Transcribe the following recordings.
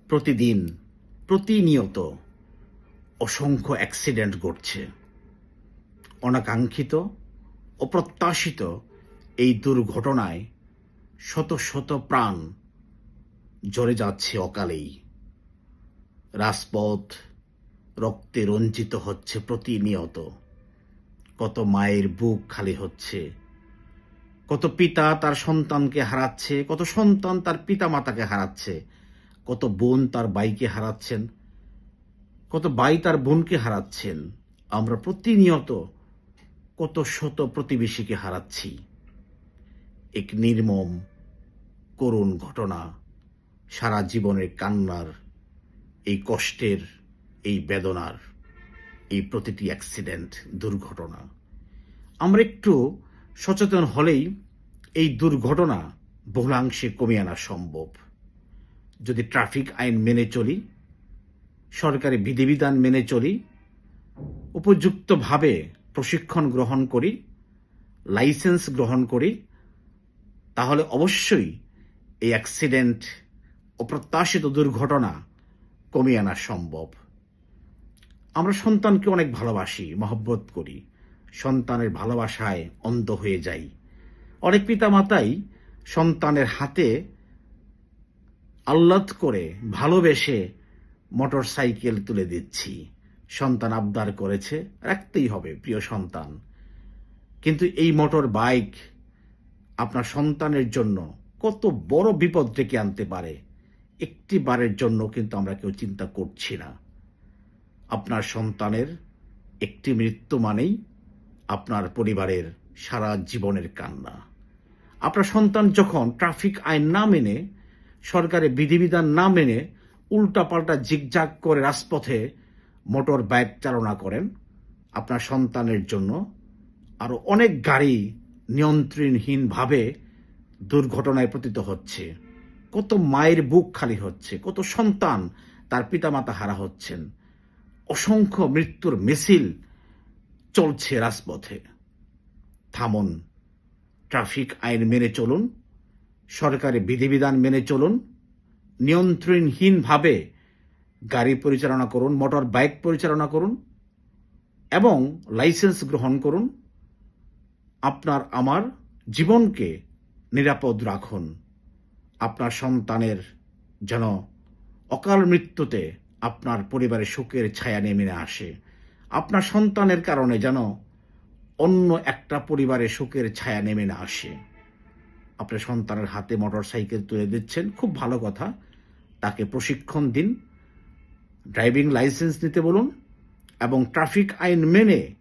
প্রতিদিন প্রতিনিয়ত অসংখ্য অ্যাক্সিডেন্ট ঘটছে। অনাকাঙ্ক্ষিত অপ্রত্যাশিত এই দুর্ঘটনায় শত শত প্রাণ ঝরে যাচ্ছে অকালেই। রাজপথ রক্তে রঞ্জিত হচ্ছে প্রতিনিয়ত। কত মায়ের বুক খালি হচ্ছে, কত পিতা তার সন্তানকে হারাচ্ছে, কত সন্তান তার পিতা মাতাকে হারাচ্ছে, কত বোন তার ভাইকে হারাচ্ছেন, কত ভাই তার বোনকে হারাচ্ছেন। আমরা প্রতিনিয়ত কত শত প্রতিবেশীকে হারাচ্ছি। এক নির্মম করুণ ঘটনা, সারা জীবনের কান্নার, এই কষ্টের, এই বেদনার, এই প্রতিটি অ্যাক্সিডেন্ট, দুর্ঘটনা। আমরা একটু সচেতন হলেই এই দুর্ঘটনা বহুলাংশে কমিয়ে আনা সম্ভব। যদি ট্রাফিক আইন মেনে চলি, সরকারি বিধিবিধান মেনে চলি, উপযুক্তভাবে প্রশিক্ষণ গ্রহণ করি, লাইসেন্স গ্রহণ করি, তাহলে অবশ্যই এই অ্যাক্সিডেন্ট, অপ্রত্যাশিত দুর্ঘটনা কমিয়ে আনা সম্ভব। আমরা সন্তানকে অনেক ভালোবাসি, মহব্বত করি, সন্তানের ভালোবাসায় অন্ধ হয়ে যাই। অনেক পিতামাতাই সন্তানের হাতে আহ্লাদ করে ভালোবেসে মোটর সাইকেল তুলে দিচ্ছি। সন্তান আবদার করেছে, রাখতেই হবে প্রিয় সন্তান। কিন্তু এই মোটর বাইক আপনার সন্তানের জন্য কত বড় বিপদ ডেকে আনতে পারে, একটি বারের জন্য কিন্তু আমরা কেউ চিন্তা করছি না। আপনার সন্তানের একটি মৃত্যু মানেই আপনার পরিবারের সারা জীবনের কান্না। আপনার সন্তান যখন ট্রাফিক আইন না মেনে, সরকারের বিধিবিধান না মেনে উল্টাপাল্টা জিগজাগ করে রাজপথে মোটর বাইক চালনা করেন, আপনার সন্তানের জন্য আরো অনেক গাড়ি নিয়ন্ত্রণহীনভাবে দুর্ঘটনায় পতিত হচ্ছে। কত মায়ের বুক খালি হচ্ছে, কত সন্তান তার পিতামাতা হারা হচ্ছেন। অসংখ্য মৃত্যুর মিছিল চলছে রাজপথে। থামুন, ট্রাফিক আইন মেনে চলুন, সরকারি বিধিবিধান মেনে চলুন, নিয়ন্ত্রণহীনভাবে গাড়ি পরিচালনা করুন, মোটর বাইক পরিচালনা করুন এবং লাইসেন্স গ্রহণ করুন। আপনার আমার জীবনকে নিরাপদ রাখুন। আপনার সন্তানের যেন অকাল মৃত্যুতে আপনার পরিবারের শোকের ছায়া নেমে আসে। আপনার সন্তানের কারণে যেন অন্য একটা পরিবারের শোকের ছায়া নেমে না আসে। আপনার সন্তানের হাতে মোটর সাইকেল তুলে দিচ্ছেন, খুব ভালো কথা। তাকে প্রশিক্ষণ দিন, ড্রাইভিং লাইসেন্স নিতে বলুন এবং ট্রাফিক আইন মেনে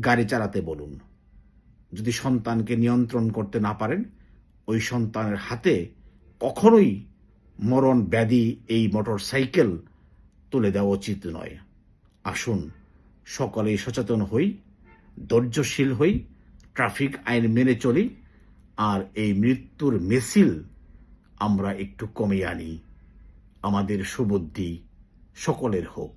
গাড়ি চালাতে বলুন। যদি সন্তানকে নিয়ন্ত্রণ করতে না পারেন, ওই সন্তানের হাতে কখনোই মরণ ব্যাধি এই মোটর সাইকেল তুলে দেওয়া উচিত নয়। আসুন সকলেই সচেতন হই, ধৈর্যশীল হই, ট্রাফিক আইন মেনে চলি, আর এই মৃত্যুর মিছিল আমরা একটু কমিয়ে আনি। আমাদের সুবুদ্ধি সকলের হোক।